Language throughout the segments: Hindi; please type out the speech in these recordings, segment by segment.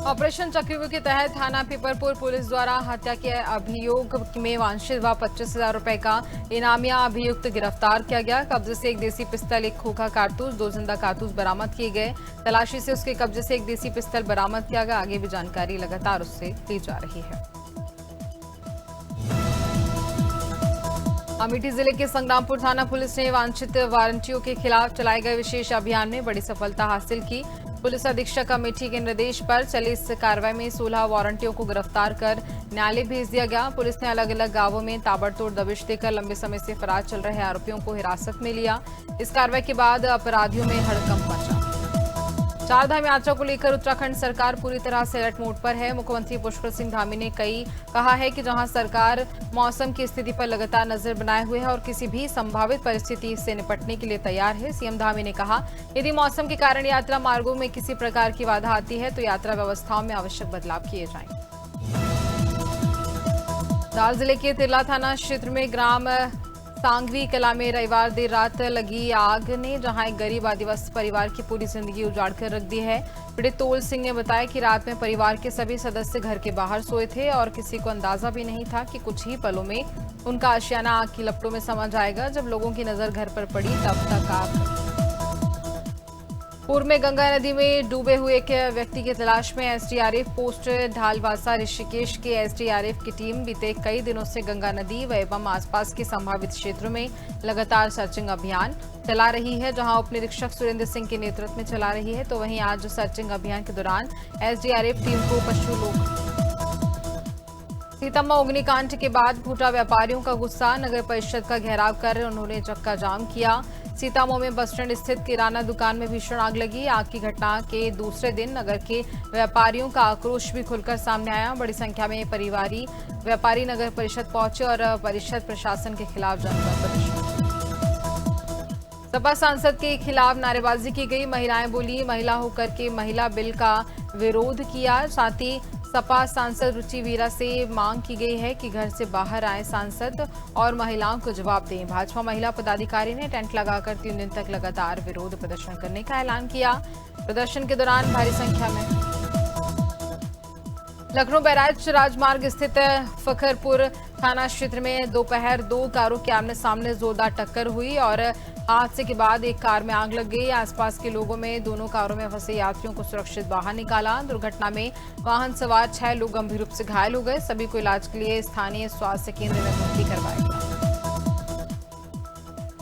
ऑपरेशन चक्रव्यूह के तहत थाना पीपरपुर पुलिस द्वारा हत्या के अभियोग में वांछित व 25,000 रुपए का इनामिया अभियुक्त गिरफ्तार किया गया। कब्जे से एक देसी पिस्तल, एक खोखा कारतूस, 2 जिंदा कारतूस बरामद किए गए। तलाशी से उसके कब्जे से एक देसी पिस्तल बरामद किया गया। आगे भी जानकारी लगातार उससे ली जा रही है। अमेठी जिले के संग्रामपुर थाना पुलिस ने वांछित वारंटियों के खिलाफ चलाए गए विशेष अभियान में बड़ी सफलता हासिल की। पुलिस अधीक्षक अमेठी के निर्देश पर चली इस कार्रवाई में 16 वारंटियों को गिरफ्तार कर न्यायालय भेज दिया गया। पुलिस ने अलग अलग गांवों में ताबड़तोड़ दबिश देकर लंबे समय से फरार चल रहे आरोपियों को हिरासत में लिया। इस कार्रवाई के बाद अपराधियों में हड़कंप मचा। चारधाम यात्रा को लेकर उत्तराखंड सरकार पूरी तरह से अलर्ट मोड पर है। मुख्यमंत्री पुष्कर सिंह धामी ने कहा है कि जहां सरकार मौसम की स्थिति पर लगातार नजर बनाए हुए है और किसी भी संभावित परिस्थिति से निपटने के लिए तैयार है। सीएम धामी ने कहा, यदि मौसम के कारण यात्रा मार्गों में किसी प्रकार की बाधा आती है तो यात्रा व्यवस्थाओं में आवश्यक बदलाव किए जाएंगे। दाल जिले के तिरला थाना क्षेत्र में ग्राम सांगवी कला में रविवार देर रात लगी आग ने जहां एक गरीब आदिवासी परिवार की पूरी जिंदगी उजाड़ कर रख दी है। पीड़ित तोल सिंह ने बताया कि रात में परिवार के सभी सदस्य घर के बाहर सोए थे और किसी को अंदाजा भी नहीं था कि कुछ ही पलों में उनका आशियाना आग की लपटों में समा जाएगा। जब लोगों की नजर घर पर पड़ी तब तक आग। पूर्व में गंगा नदी में डूबे हुए एक व्यक्ति की तलाश में एसडीआरएफ पोस्ट ढालवासा ऋषिकेश के एसडीआरएफ की टीम बीते कई दिनों से गंगा नदी व एवं आसपास के संभावित क्षेत्रों में लगातार सर्चिंग अभियान चला रही है। जहां उप निरीक्षक सुरेंद्र सिंह के नेतृत्व में चला रही है, तो वहीं आज सर्चिंग अभियान के दौरान एसडीआरएफ टीम को पशु लोग सीतम्मा अग्निकांड के बाद भूटा व्यापारियों का गुस्सा, नगर परिषद का घेराव कर उन्होंने चक्का जाम किया। सीतामऊ में बस स्टैंड स्थित किराना दुकान में भीषण आग लगी। आग की घटना के दूसरे दिन नगर के व्यापारियों का आक्रोश भी खुलकर सामने आया। बड़ी संख्या में व्यापारी नगर परिषद पहुंचे और परिषद प्रशासन के खिलाफ जमकर प्रदर्शन। सपा सांसद के खिलाफ नारेबाजी की गई। महिलाएं बोली, महिला होकर के महिला बिल का विरोध किया। साथ ही सपा सांसद रुचि वीरा से मांग की गई है कि घर से बाहर आए सांसद और महिलाओं को जवाब दें। भाजपा महिला पदाधिकारी ने टेंट लगाकर 3 दिन तक लगातार विरोध प्रदर्शन करने का ऐलान किया। प्रदर्शन के दौरान भारी संख्या में लखनऊ बैराज राजमार्ग स्थित फखरपुर थाना क्षेत्र में दोपहर 2 कारों के आमने सामने जोरदार टक्कर हुई और हादसे के बाद एक कार में आग लग गई। आसपास के लोगों में दोनों कारों में फंसे यात्रियों को सुरक्षित बाहर निकाला। दुर्घटना में वाहन सवार 6 लोग गंभीर रूप से घायल हो गए। सभी को इलाज के लिए स्थानीय स्वास्थ्य केंद्र में भर्ती करवाया गया।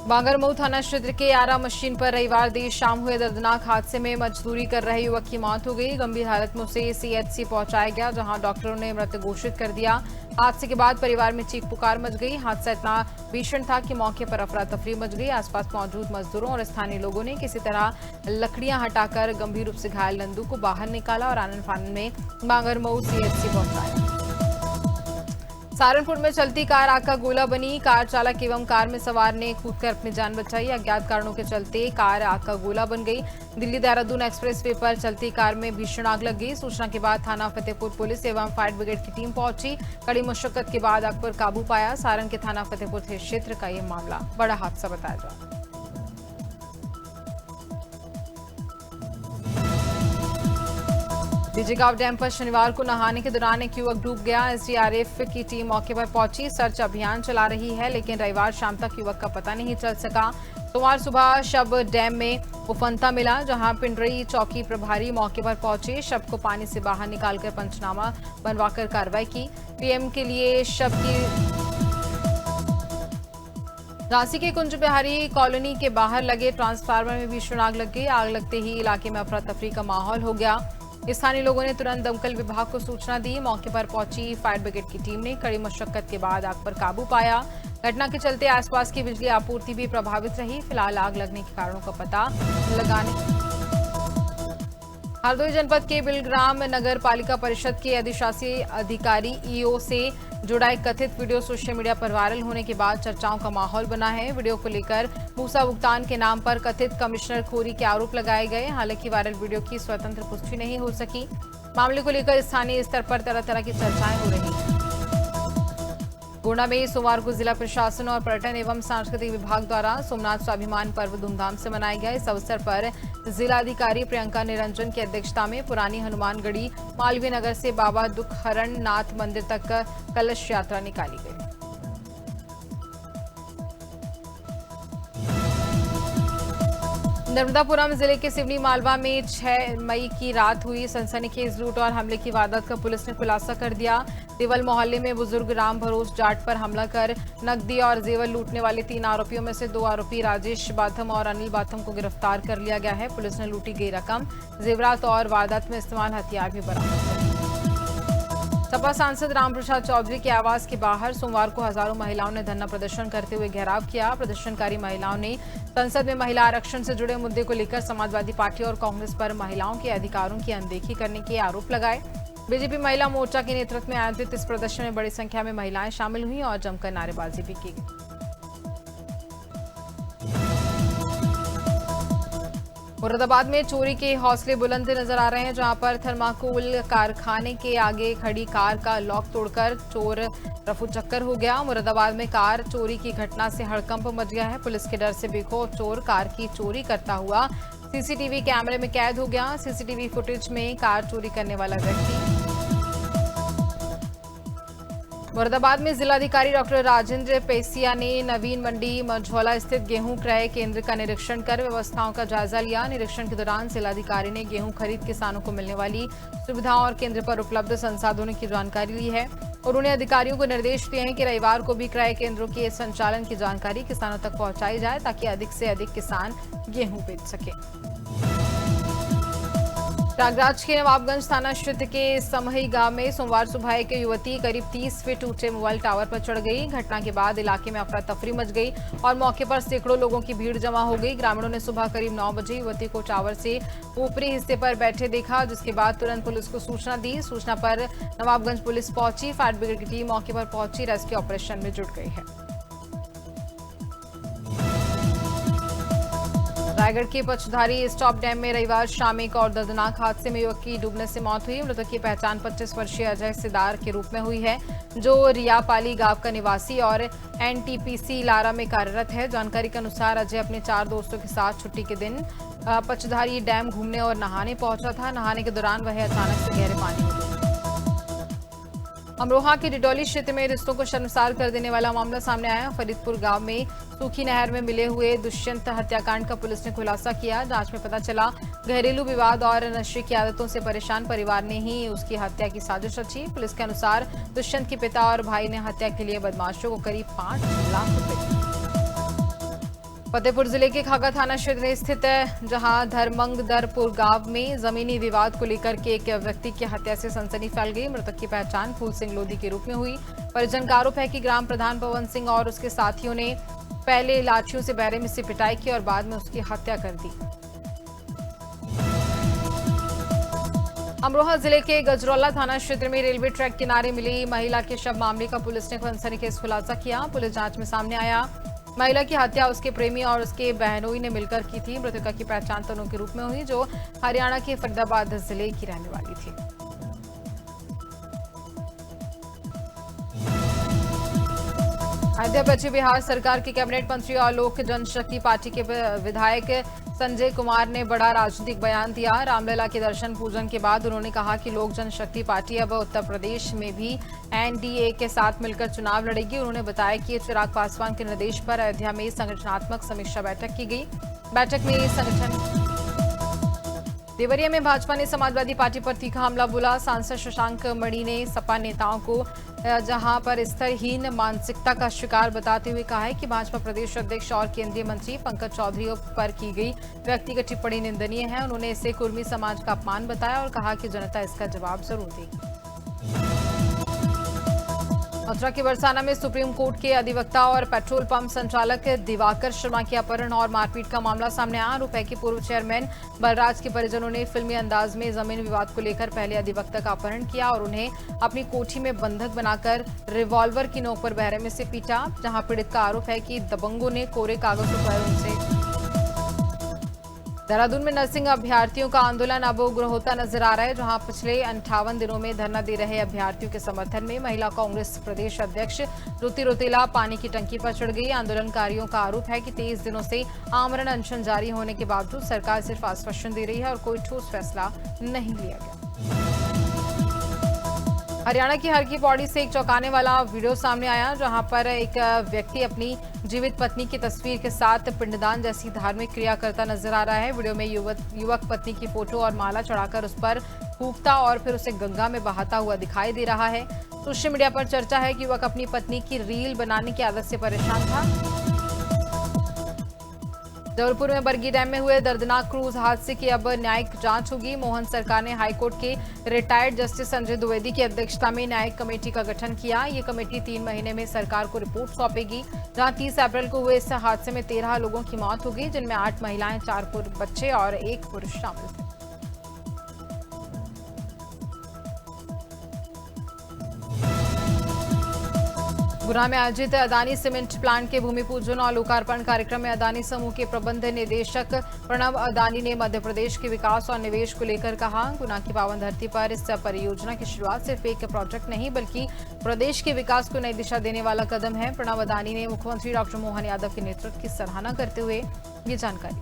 बांगरमऊ थाना क्षेत्र के आरा मशीन पर रविवार देर शाम हुए दर्दनाक हादसे में मजदूरी कर रहे युवक की मौत हो गई। गंभीर हालत में उसे सीएचसी पहुंचाया गया, जहां डॉक्टरों ने मृत घोषित कर दिया। हादसे के बाद परिवार में चीख पुकार मच गई। हादसा इतना भीषण था कि मौके पर अफरा तफरी मच गई। आसपास मौजूद मजदूरों और स्थानीय लोगों ने किसी तरह लकड़ियां हटाकर गंभीर रूप से घायल नंदू को बाहर निकाला और आनन फानन में बांगरमऊ सीएचसी पहुंचाया। सहारनपुर में चलती कार आग का गोला बनी। कार चालक एवं कार में सवार ने कूदकर अपनी जान बचाई। अज्ञात कारणों के चलते कार आग का गोला बन गई। दिल्ली देहरादून एक्सप्रेसवे पर चलती कार में भीषण आग लग गई। सूचना के बाद थाना फतेहपुर पुलिस एवं फायर ब्रिगेड की टीम पहुंची। कड़ी मशक्कत के बाद आग पर काबू पाया। सारण के थाना फतेहपुर क्षेत्र का यह मामला बड़ा हादसा बताया जा रहा है। डीजेगांव डैम पर शनिवार को नहाने के दौरान एक युवक डूब गया। एसडीआरएफ की टीम मौके पर पहुंची, सर्च अभियान चला रही है, लेकिन रविवार शाम तक युवक का पता नहीं चल सका। सोमवार सुबह शव डैम में उफनता मिला, जहां पिंडरी चौकी प्रभारी मौके पर पहुंचे। शव को पानी से बाहर निकालकर पंचनामा बनवाकर कार्रवाई की। पीएम के लिए शव की झांसी के कुंज बिहारी कॉलोनी के बाहर लगे ट्रांसफार्मर में भीषण आग लग गई। आग लगते ही इलाके में अफरा तफरी का माहौल हो गया। स्थानीय लोगों ने तुरंत दमकल विभाग को सूचना दी। मौके पर पहुंची फायर ब्रिगेड की टीम ने कड़ी मशक्कत के बाद आग पर काबू पाया। घटना के चलते आसपास की बिजली आपूर्ति भी प्रभावित रही। फिलहाल आग लगने के कारणों का पता लगाने हरदोई जनपद के बिलग्राम नगर पालिका परिषद के अधिशासी अधिकारी ईओ से जुड़ा एक कथित वीडियो सोशल मीडिया पर वायरल होने के बाद चर्चाओं का माहौल बना है। वीडियो को लेकर मूसा भुगतान के नाम पर कथित कमिश्नर खोरी के आरोप लगाए गए। हालांकि वायरल वीडियो की स्वतंत्र पुष्टि नहीं हो सकी। मामले को लेकर स्थानीय स्तर पर तरह तरह की चर्चाएं हो रही हैं। गुना में सोमवार को जिला प्रशासन और पर्यटन एवं सांस्कृतिक विभाग द्वारा सोमनाथ स्वाभिमान पर्व धूमधाम से मनाया गया। इस अवसर पर जिलाधिकारी प्रियंका निरंजन की अध्यक्षता में पुरानी हनुमानगढ़ी मालवीय नगर से बाबा दुखहरण नाथ मंदिर तक कलश यात्रा निकाली गई। नर्मदापुरम जिले के सिवनी मालवा में 6 मई की रात हुई सनसनीखेज लूट और हमले की वारदात का पुलिस ने खुलासा कर दिया। देवल मोहल्ले में बुजुर्ग राम भरोस जाट पर हमला कर नकदी और जेवर लूटने वाले 3 आरोपियों में से 2 आरोपी राजेश बाथम और अनिल बाथम को गिरफ्तार कर लिया गया है। पुलिस ने लूटी गई रकम, जेवरात और वारदात में इस्तेमाल हथियार भी बरामद कर लिए। सपा सांसद रामप्रसाद चौधरी के आवास के बाहर सोमवार को हजारों महिलाओं ने धरना प्रदर्शन करते हुए घेराव किया। प्रदर्शनकारी महिलाओं ने संसद में महिला आरक्षण से जुड़े मुद्दे को लेकर समाजवादी पार्टी और कांग्रेस पर महिलाओं के अधिकारों की अनदेखी करने के आरोप लगाए। बीजेपी महिला मोर्चा के नेतृत्व में आयोजित इस प्रदर्शन में बड़ी संख्या में महिलाएं शामिल हुई और जमकर नारेबाजी भी की गई। मुरादाबाद में चोरी के हौसले बुलंद नजर आ रहे हैं, जहां पर थर्माकोल कारखाने के आगे खड़ी कार का लॉक तोड़कर चोर रफू चक्कर हो गया। मुरादाबाद में कार चोरी की घटना से हड़कंप मच गया है। पुलिस के डर से बेखौफ चोर कार की चोरी करता हुआ सीसीटीवी कैमरे में कैद हो गया। सीसीटीवी फुटेज में कार चोरी करने वाला व्यक्ति। मुरादाबाद में जिलाधिकारी डॉक्टर राजेंद्र पेसिया ने नवीन मंडी मझौला स्थित गेहूं क्रय केंद्र का निरीक्षण कर व्यवस्थाओं का जायजा लिया। निरीक्षण के दौरान जिलाधिकारी ने गेहूं खरीद किसानों को मिलने वाली सुविधाओं और केंद्र पर उपलब्ध संसाधनों की जानकारी ली है। उन्होंने अधिकारियों को निर्देश दिए हैं कि रविवार को भी क्रय केंद्रों के संचालन की जानकारी किसानों तक पहुंचाई जाए, ताकि अधिक से अधिक किसान गेहूं बेच सके। प्रयागराज के नवाबगंज थाना क्षेत्र के समही गांव में सोमवार सुबह एक युवती करीब 30 फीट ऊंचे मोबाइल टावर पर चढ़ गई। घटना के बाद इलाके में अफरा तफरी मच गई और मौके पर सैकड़ों लोगों की भीड़ जमा हो गई। ग्रामीणों ने सुबह करीब 9 बजे युवती को टावर से ऊपरी हिस्से पर बैठे देखा, जिसके बाद तुरंत पुलिस को सूचना दी। सूचना पर नवाबगंज पुलिस पहुंची। फायर ब्रिगेड की टीम मौके पर पहुंची रेस्क्यू ऑपरेशन में जुट गई है। रायगढ़ के पचधारी स्टॉप डैम में रविवार शाम एक और दर्दनाक हादसे में युवक की डूबने से मौत हुई। मृतक की पहचान 25 वर्षीय अजय सिदार के रूप में हुई है, जो रियापाली गांव का निवासी और एनटीपीसी लारा में कार्यरत है। जानकारी के अनुसार अजय अपने 4 दोस्तों के साथ छुट्टी के दिन पचधारी डैम घूमने और नहाने पहुंचा था। नहाने के दौरान वह अचानक से गहरे पानी में डूब गया। अमरोहा के डिडौली क्षेत्र में रिश्तों को शर्मसार कर देने वाला मामला सामने आया। फरीदपुर गांव में सूखी नहर में मिले हुए दुष्यंत हत्याकांड का पुलिस ने खुलासा किया। जांच में पता चला घरेलू विवाद और नशे की आदतों से परेशान परिवार ने ही उसकी हत्या की साजिश रची। पुलिस के अनुसार दुष्यंत के पिता और भाई ने हत्या के लिए बदमाशों को करीब 5 लाख रुपए दिए। फतेहपुर जिले के खागा थाना क्षेत्र स्थित जहां धर्मंगदरपुर गांव में जमीनी विवाद को लेकर के एक व्यक्ति की हत्या से सनसनी फैल गई। मृतक की पहचान फूल सिंह लोधी के रूप में हुई। परिजन का आरोप है कि ग्राम प्रधान पवन सिंह और उसके साथियों ने पहले लाठियों से बहरे में से पिटाई की और बाद में उसकी हत्या कर दी। अमरोहा जिले के गजरौला थाना क्षेत्र में रेलवे ट्रैक किनारे मिली महिला के शव मामले का पुलिस ने सनसनीखेज खुलासा किया। पुलिस जांच में सामने आया महिला की हत्या उसके प्रेमी और उसके बहनोई ने मिलकर की थी। मृतका की पहचान तनु के रूप में हुई, जो हरियाणा के फरीदाबाद जिले की रहने वाली थी। अयोध्या पहुंचे बिहार सरकार के कैबिनेट मंत्री और लोक जनशक्ति पार्टी के विधायक संजय कुमार ने बड़ा राजनीतिक बयान दिया। रामलला के दर्शन पूजन के बाद उन्होंने कहा कि लोक जनशक्ति पार्टी अब उत्तर प्रदेश में भी एनडीए के साथ मिलकर चुनाव लड़ेगी। उन्होंने बताया कि चिराग पासवान के निर्देश पर अयोध्या में संगठनात्मक समीक्षा बैठक की गई। बैठक में संगठन देवरिया में भाजपा ने समाजवादी पार्टी पर तीखा हमला बोला। सांसद शशांक मणि ने सपा नेताओं को जहां पर स्तरहीन मानसिकता का शिकार बताते हुए कहा है कि भाजपा प्रदेश अध्यक्ष और केंद्रीय मंत्री पंकज चौधरी पर की गई व्यक्तिगत टिप्पणी निंदनीय है। उन्होंने इसे कुर्मी समाज का अपमान बताया और कहा कि जनता इसका जवाब जरूर देगी। मथुरा के बरसाना में सुप्रीम कोर्ट के अधिवक्ता और पेट्रोल पंप संचालक दिवाकर शर्मा के अपहरण और मारपीट का मामला सामने आया। रुपए के पूर्व चेयरमैन बलराज के परिजनों ने फिल्मी अंदाज में जमीन विवाद को लेकर पहले अधिवक्ता का अपहरण किया और उन्हें अपनी कोठी में बंधक बनाकर रिवॉल्वर की नोक पर बहरे में से पीटा। जहां पीड़ित का आरोप है कि दबंगों ने कोरे कागजों पर उनसे देहरादून में नर्सिंग अभ्यर्थियों का आंदोलन अब उग्र होता नजर आ रहा है, जहां पिछले 58 दिनों में धरना दे रहे अभ्यर्थियों के समर्थन में महिला कांग्रेस प्रदेश अध्यक्ष ज्योति रौतेला पानी की टंकी पर चढ़ गई। आंदोलनकारियों का आरोप है कि 23 दिनों से आमरण अनशन जारी होने के बावजूद सरकार सिर्फ आश्वासन दे रही है और कोई ठोस फैसला नहीं लिया गया। हरियाणा की हर की पौड़ी से एक चौंकाने वाला वीडियो सामने आया, जहां पर एक व्यक्ति अपनी जीवित पत्नी की तस्वीर के साथ पिंडदान जैसी धार्मिक क्रिया करता नजर आ रहा है। वीडियो में युवक पत्नी की फोटो और माला चढ़ाकर उस पर फूंकता और फिर उसे गंगा में बहाता हुआ दिखाई दे रहा है। सोशल मीडिया पर चर्चा है कि युवक अपनी पत्नी की रील बनाने की आदत से परेशान था। जबलपुर में बरगी डैम में हुए दर्दनाक क्रूज हादसे की अब न्यायिक जांच होगी। मोहन सरकार ने हाईकोर्ट के रिटायर्ड जस्टिस संजय द्विवेदी की अध्यक्षता में न्यायिक कमेटी का गठन किया। ये कमेटी 3 महीने में सरकार को रिपोर्ट सौंपेगी। जहां 30 अप्रैल को हुए इस हादसे में 13 लोगों की मौत हो गई, जिनमें 8 महिलाएं, 4 बच्चे और 1 पुरुष शामिल थे। गुना में आयोजित अदानी सीमेंट प्लांट के भूमि पूजन और लोकार्पण कार्यक्रम में अदानी समूह के प्रबंध निदेशक प्रणव अदानी ने मध्य प्रदेश के विकास और निवेश को लेकर कहा। गुना की पावन धरती पर इस परियोजना की शुरुआत सिर्फ एक प्रोजेक्ट नहीं बल्कि प्रदेश के विकास को नई दिशा देने वाला कदम है। प्रणव अदानी ने मुख्यमंत्री डॉक्टर मोहन यादव के नेतृत्व की सराहना करते हुए ये जानकारी दी।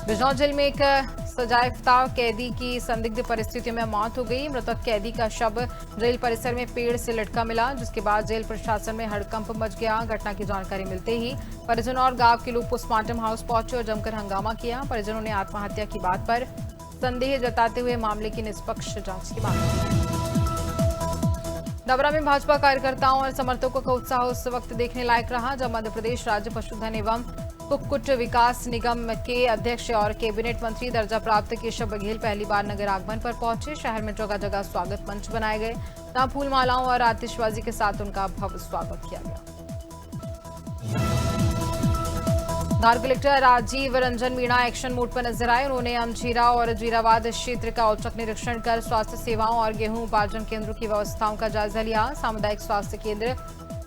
बिजनौर जेल में एक सजायाफ्ता कैदी की संदिग्ध परिस्थितियों में मौत हो गई। मृतक कैदी का शव जेल परिसर में पेड़ से लटका मिला, जिसके बाद जेल प्रशासन में हड़कंप मच गया। घटना की जानकारी मिलते ही परिजनों और गांव के लोग पोस्टमार्टम हाउस पहुंचे और जमकर हंगामा किया। परिजनों ने आत्महत्या की बात पर संदेह जताते हुए मामले की निष्पक्ष जांच की मांग की। डबरा में भाजपा कार्यकर्ताओं और समर्थकों का उत्साह उस वक्त देखने लायक रहा जब मध्य प्रदेश राज्य पशुधन एवं कुक्कुट विकास निगम के अध्यक्ष और कैबिनेट मंत्री दर्जा प्राप्त केशव बघेल पहली बार नगर आगमन पर पहुंचे। शहर में जगह जगह स्वागत मंच बनाए गए, जहां फूल मालाओं और आतिशबाजी के साथ उनका भव्य स्वागत किया गया। Dhar collector Rajiv Ranjan Meena action mode पर नजर आए। उन्होंने अमझीरा और जीरावाद क्षेत्र का औचक निरीक्षण कर स्वास्थ्य सेवाओं और गेहूं उपार्जन केंद्रों की व्यवस्थाओं का जायजा लिया। सामुदायिक स्वास्थ्य केंद्र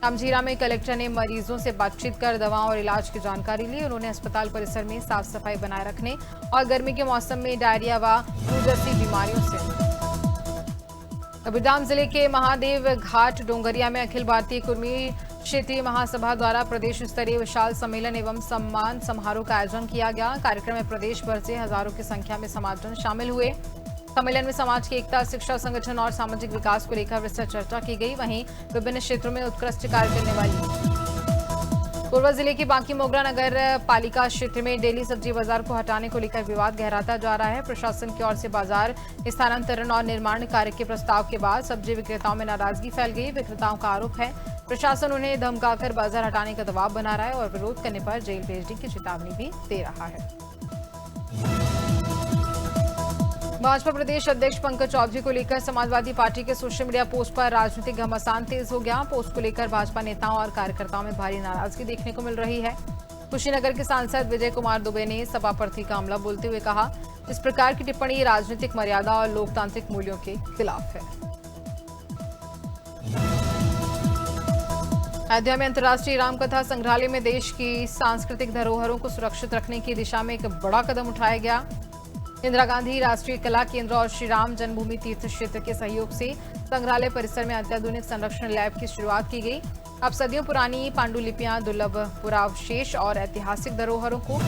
अमझीरा में कलेक्टर ने मरीजों से बातचीत कर दवाओं और इलाज की जानकारी ली। उन्होंने अस्पताल परिसर में साफ सफाई बनाए रखने और गर्मी के मौसम में डायरिया व फ्लू जैसी बीमारियों से। कबीरधाम जिले के महादेव घाट डोंगरिया में अखिल भारतीय कुर्मी क्षेत्रीय महासभा द्वारा प्रदेश स्तरीय विशाल सम्मेलन एवं सम्मान समारोह का आयोजन किया गया। कार्यक्रम में प्रदेश भर से हजारों की संख्या में समाजजन शामिल हुए। सम्मेलन में समाज की एकता, शिक्षा, संगठन और सामाजिक विकास को लेकर विस्तृत चर्चा की गई। वहीं विभिन्न क्षेत्रों में उत्कृष्ट कार्य करने वाली कोरबा जिले के बांकी मोगरा नगर पालिका क्षेत्र में डेली सब्जी बाजार को हटाने को लेकर विवाद गहराता जा रहा है। प्रशासन की ओर से बाजार स्थानांतरण और निर्माण कार्य के प्रस्ताव के बाद सब्जी विक्रेताओं में नाराजगी फैल गई। विक्रेताओं का आरोप है प्रशासन उन्हें धमकाकर बाजार हटाने का दबाव बना रहा है और विरोध करने पर जेल भेजने की चेतावनी भी दे रहा है। भाजपा प्रदेश अध्यक्ष पंकज चौधरी को लेकर समाजवादी पार्टी के सोशल मीडिया पोस्ट पर राजनीतिक घमासान तेज हो गया। पोस्ट को लेकर भाजपा नेताओं और कार्यकर्ताओं में भारी नाराजगी देखने को मिल रही है। कुशीनगर के सांसद विजय कुमार दुबे ने सपा प्रार्थी का हमला बोलते हुए कहा, इस प्रकार की टिप्पणी राजनीतिक मर्यादा और लोकतांत्रिक मूल्यों के खिलाफ है। अयोध्या में अंतर्राष्ट्रीय रामकथा संग्रहालय में देश की सांस्कृतिक धरोहरों को सुरक्षित रखने की दिशा में एक बड़ा कदम उठाया गया। इंदिरा गांधी राष्ट्रीय कला केंद्र और श्री राम जन्मभूमि तीर्थ क्षेत्र के सहयोग से संग्रहालय परिसर में अत्याधुनिक संरक्षण लैब की शुरुआत की गई। अब सदियों पुरानी पांडुलिपियां, दुर्लभ पुरावशेष और ऐतिहासिक धरोहरों को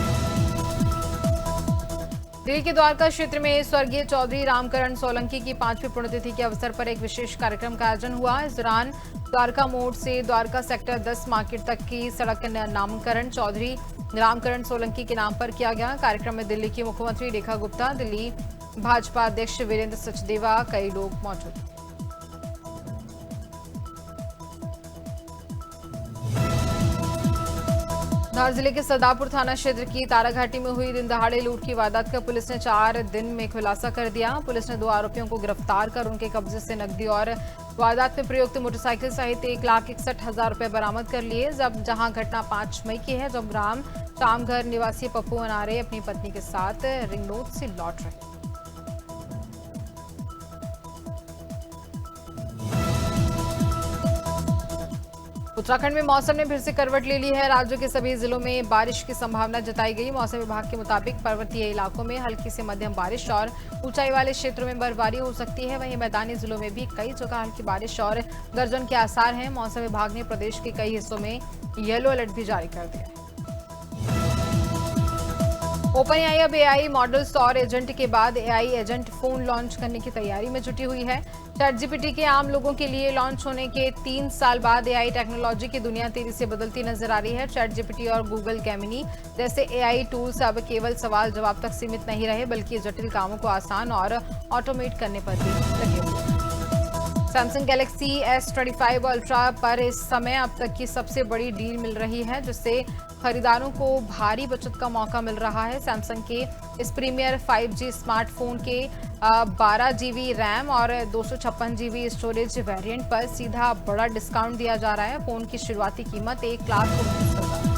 दिल्ली के द्वारका क्षेत्र में स्वर्गीय चौधरी रामकरण सोलंकी की 5वीं पुण्यतिथि के अवसर पर एक विशेष कार्यक्रम का आयोजन हुआ। इस दौरान द्वारका मोड़ से द्वारका सेक्टर 10 मार्केट तक की सड़क नामकरण चौधरी रामकरण सोलंकी के नाम पर किया गया। कार्यक्रम में दिल्ली की मुख्यमंत्री रेखा गुप्ता, दिल्ली भाजपा अध्यक्ष वीरेंद्र सचदेवा, कई लोग मौजूद थे। धार जिले के सरदारपुर थाना क्षेत्र की ताराघाटी में हुई दिन दहाड़े लूट की वारदात का पुलिस ने 4 दिन में खुलासा कर दिया। पुलिस ने 2 आरोपियों को गिरफ्तार कर उनके कब्जे से नकदी और वारदात में प्रयुक्त मोटरसाइकिल सहित 1,61,000 रुपए बरामद कर लिए। जहां घटना 5 मई की है, जब ग्राम शामघर निवासी पप्पू अनारे अपनी पत्नी के साथ रिंग रोड से लौट रहे। उत्तराखंड में मौसम ने फिर से करवट ले ली है। राज्य के सभी जिलों में बारिश की संभावना जताई गई। मौसम विभाग के मुताबिक पर्वतीय इलाकों में हल्की से मध्यम बारिश और ऊंचाई वाले क्षेत्रों में बर्फबारी हो सकती है। वहीं मैदानी जिलों में भी कई जगह हल्की बारिश और गर्जन के आसार हैं। मौसम विभाग ने प्रदेश के कई हिस्सों में येलो अलर्ट भी जारी कर दिया है। ओपन एआई अब एआई मॉडल्स और एजेंट के बाद एआई एजेंट फोन लॉन्च करने की तैयारी में जुटी हुई है। चैटजीपीटी के आम लोगों के लिए लॉन्च होने के 3 साल बाद एआई टेक्नोलॉजी की दुनिया तेजी से बदलती नजर आ रही है। चैटजीपीटी और गूगल जेमिनी जैसे एआई टूल्स अब केवल सवाल जवाब तक सीमित नहीं रहे, बल्कि जटिल कामों को आसान और ऑटोमेट करने पर भी लगे हुए हैं। सैमसंग गैलेक्सी S25 अल्ट्रा पर इस समय अब तक की सबसे बड़ी डील मिल रही है, जिससे खरीदारों को भारी बचत का मौका मिल रहा है। सैमसंग के इस प्रीमियर 5G स्मार्टफोन के 12 GB रैम और 256 GB स्टोरेज वेरिएंट पर सीधा बड़ा डिस्काउंट दिया जा रहा है। फोन की शुरुआती कीमत 1,19,000।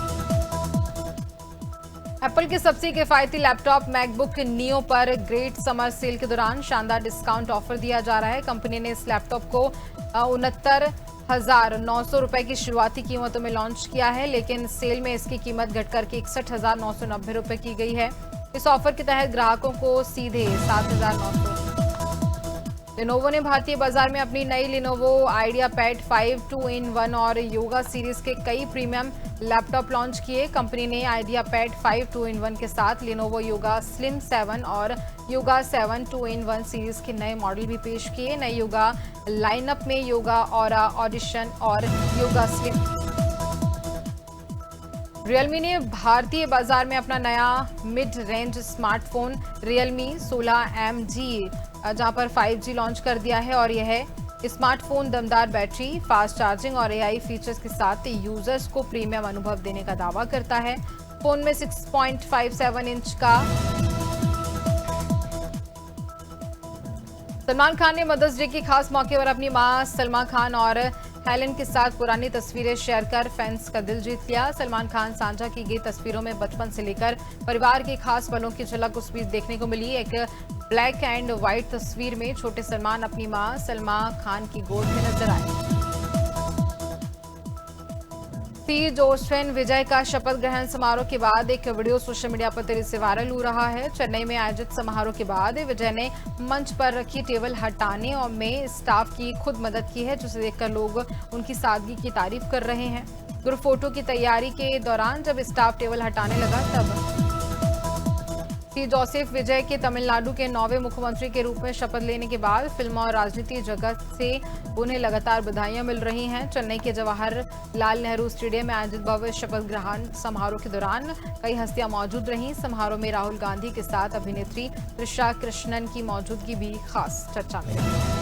एप्पल के सबसे किफायती लैपटॉप मैकबुक नियो पर ग्रेट समर सेल के दौरान शानदार डिस्काउंट ऑफर दिया जा रहा है। कंपनी ने इस लैपटॉप को 69,900 रुपए की शुरुआती कीमतों में लॉन्च किया है, लेकिन सेल में इसकी कीमत घटकर के 61,990 रुपए की गई है। इस ऑफर के तहत ग्राहकों को सीधे 7,900। लेनोवो ने भारतीय बाजार में अपनी नई लेनोवो आइडियापैड 5 2-in-1 और योगा सीरीज के कई प्रीमियम लैपटॉप लॉन्च किए। कंपनी ने आइडियापैड 5 2-in-1 के साथ लेनोवो योगा स्लिम 7 और योगा 7 2-in-1 सीरीज के नए मॉडल भी पेश किए। नए योगा लाइनअप में योगा ऑरा, ऑडिशन और योगा स्लिम। रियलमी ने भारतीय बाजार में अपना नया mid range smartphone Realme 16MG जहां पर 5G लॉन्च कर दिया है और यह स्मार्टफोन दमदार बैटरी, फास्ट चार्जिंग और एआई फीचर्स के साथ यूजर्स को प्रीमियम अनुभव देने का दावा करता है। फोन में 6.57 इंच का सलमान खान ने मदर्स डे के खास मौके पर अपनी मां सलमा खान और हेलन के साथ पुरानी तस्वीरें शेयर कर फैंस का दिल जीत लिया। सलमान खान साझा की गई तस्वीरों में बचपन से लेकर परिवार के खास पलों की झलक उस बीच देखने को मिली। एक ब्लैक एंड व्हाइट तस्वीर में छोटे सलमान अपनी मां सलमा खान की गोद में नजर आए। सी जोसेफ विजय का शपथ ग्रहण समारोह के बाद एक वीडियो सोशल मीडिया पर तेजी से वायरल हो रहा है। चेन्नई में आयोजित समारोह के बाद विजय ने मंच पर रखी टेबल हटाने और में स्टाफ की खुद मदद की है, जिसे देखकर लोग उनकी सादगी की तारीफ कर रहे हैं। ग्रुप फोटो की तैयारी के दौरान जब स्टाफ टेबल हटाने लगा तब सी जोसेफ विजय के तमिलनाडु के 9वें मुख्यमंत्री के रूप में शपथ लेने के बाद फिल्म और राजनीति जगत से उन्हें लगातार बधाइयां मिल रही हैं। चेन्नई के जवाहरलाल नेहरू स्टेडियम में आयोजित भव्य शपथ ग्रहण समारोह के दौरान कई हस्तियां मौजूद रहीं। समारोह में राहुल गांधी के साथ अभिनेत्री त्रिशा कृष्णन की मौजूदगी भी खास चर्चा में रही।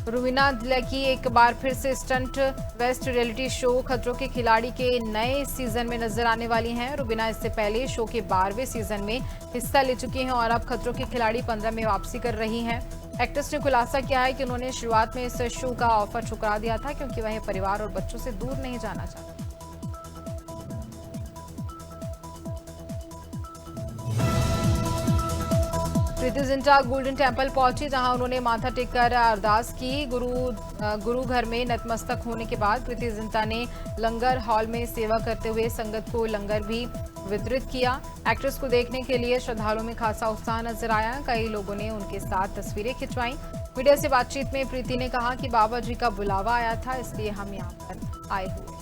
रुबीना दिलैकी एक बार फिर से स्टंट वेस्ट रियलिटी शो खतरों के खिलाड़ी के नए सीजन में नजर आने वाली हैं। रुबीना इससे पहले शो के 12वें सीजन में हिस्सा ले चुकी हैं और अब खतरों के खिलाड़ी 15 में वापसी कर रही हैं। एक्ट्रेस ने खुलासा किया है कि उन्होंने शुरुआत में इस शो का ऑफर ठुकरा दिया था, क्योंकि वह परिवार और बच्चों से दूर नहीं जाना चाहती। प्रीति जिंटा गोल्डन टेम्पल पहुंची, जहां उन्होंने माथा टेककर अरदास की। गुरु घर में नतमस्तक होने के बाद प्रीति जिंटा ने लंगर हॉल में सेवा करते हुए संगत को लंगर भी वितरित किया। एक्ट्रेस को देखने के लिए श्रद्धालुओं में खासा उत्साह नजर आया। कई लोगों ने उनके साथ तस्वीरें खिंचवाईं। मीडिया से बातचीत में प्रीति ने कहा कि बाबा जी का बुलावा आया था, इसलिए हम यहाँ पर आए हुए।